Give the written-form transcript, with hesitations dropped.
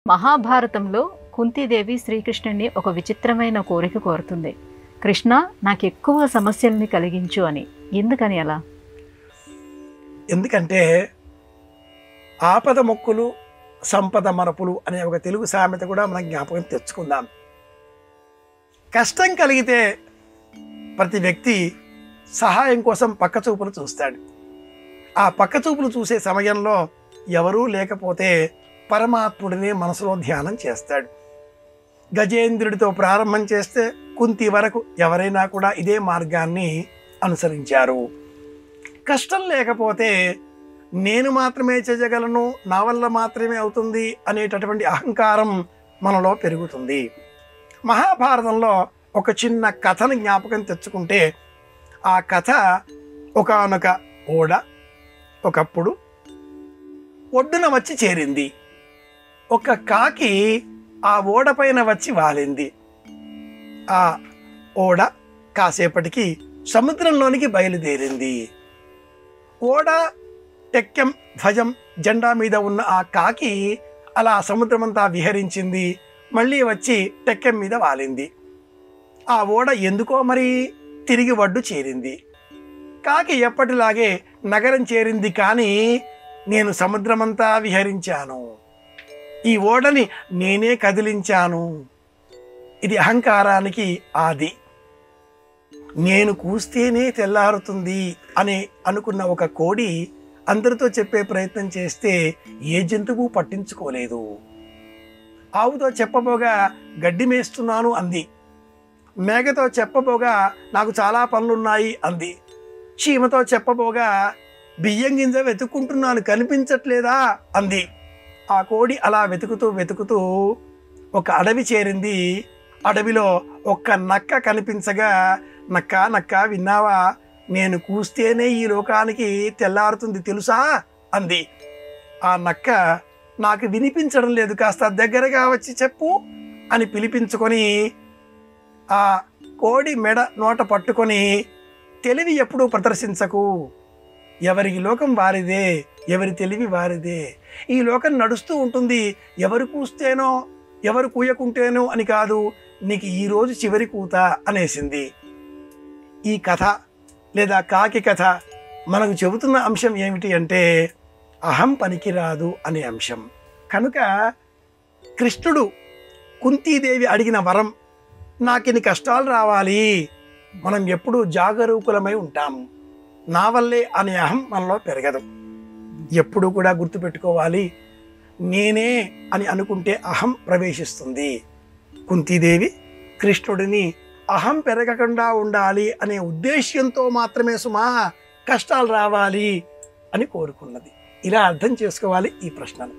మహాభారతంలో కుంతీదేవి శ్రీకృష్ణుని ఒక విచిత్రమైన కోరిక కోరుతుంది. కృష్ణ, నాకు ఎక్కువ సమస్యల్ని కలిగించు అని. ఎందుకని అలా? ఎందుకంటే ఆపద మొక్కులు సంపద మరపులు అనే ఒక తెలుగు సామెత కూడా మనం జ్ఞాపకం తెచ్చుకుందాం. కష్టం కలిగితే ప్రతి వ్యక్తి సహాయం కోసం పక్కచూపులు చూస్తాడు. ఆ పక్కచూపులు చూసే సమయంలో ఎవరూ లేకపోతే పరమాత్ముడిని మనసులో ధ్యానం చేస్తాడు. గజేంద్రుడితో ప్రారంభం చేస్తే కుంతి వరకు ఎవరైనా కూడా ఇదే మార్గాన్ని అనుసరించారు. కష్టం లేకపోతే నేను మాత్రమే చేయగలను, నా వల్ల మాత్రమే అవుతుంది అనేటటువంటి అహంకారం మనలో పెరుగుతుంది. మహాభారతంలో ఒక చిన్న కథను జ్ఞాపకం తెచ్చుకుంటే, ఆ కథ ఒకానొక ఓడ ఒకప్పుడు ఒడ్డున వచ్చి చేరింది. ఒక కాకి ఆ ఓడ పైన వచ్చి వాలింది. ఆ ఓడ కాసేపటికి సముద్రంలోనికి బయలుదేరింది. ఓడ టెక్కెం ధ్వజం జెండా మీద ఉన్న ఆ కాకి అలా సముద్రమంతా విహరించింది. మళ్ళీ వచ్చి టెక్కెం మీద వాలింది. ఆ ఓడ ఎందుకో మరి తిరిగి ఒడ్డు చేరింది. కాకి ఎప్పటిలాగే నగరం చేరింది, కానీ నేను సముద్రమంతా విహరించాను, ఈ ఓడని నేనే కదిలించాను. ఇది అహంకారానికి ఆది. నేను కూస్తేనే తెల్లారుతుంది అని అనుకున్న ఒక కోడి అందరితో చెప్పే ప్రయత్నం చేస్తే ఏ జంతువు పట్టించుకోలేదు. ఆవుతో చెప్పబోగా గడ్డి మేస్తున్నాను అంది. మేకతో చెప్పబోగా నాకు చాలా పనులున్నాయి అంది. చీమతో చెప్పబోగా బియ్యం గింజ వెతుక్కుంటున్నాను, కనిపించట్లేదా అంది. ఆ కోడి అలా వెతుకుతూ ఒక అడవి చేరింది. అడవిలో ఒక్క నక్క కనిపించగా, నక్క నక్క విన్నావా, నేను కూస్తేనే ఈ లోకానికి తెల్లారుతుంది తెలుసా అంది. ఆ నక్క నాకు వినిపించడం లేదు, కాస్త దగ్గరగా వచ్చి చెప్పు అని పిలిపించుకొని ఆ కోడి మెడ నోట పట్టుకొని, తెలివి ఎప్పుడూ ప్రదర్శించకు, ఎవరికి లోకం వారిదే, ఎవరి తెలివి వారిదే, ఈ లోకం నడుస్తూ ఉంటుంది, ఎవరు కూస్తేనో ఎవరు కూయకుంటేనో అని కాదు, నీకు ఈరోజు చివరి కూత అనేసింది. ఈ కథ లేదా కాకి కథ మనకు చెబుతున్న అంశం ఏమిటి అంటే, అహం పనికిరాదు అనే అంశం. కనుక కృష్ణుడు కుంతీదేవి అడిగిన వరం, నాకిన్ని కష్టాలు రావాలి, మనం ఎప్పుడూ జాగరూకులమై ఉంటాం, నా వల్లే అనే అహం మనలో పెరగదు. ఎప్పుడూ కూడా గుర్తుపెట్టుకోవాలి, నేనే అని అనుకుంటే అహం ప్రవేశిస్తుంది. కుంతీదేవి కృష్ణుడిని అహం పెరగకుండా ఉండాలి అనే ఉద్దేశ్యంతో మాత్రమే సుమా కష్టాలు రావాలి అని కోరుకున్నది. ఇలా అర్థం చేసుకోవాలి ఈ ప్రశ్నను.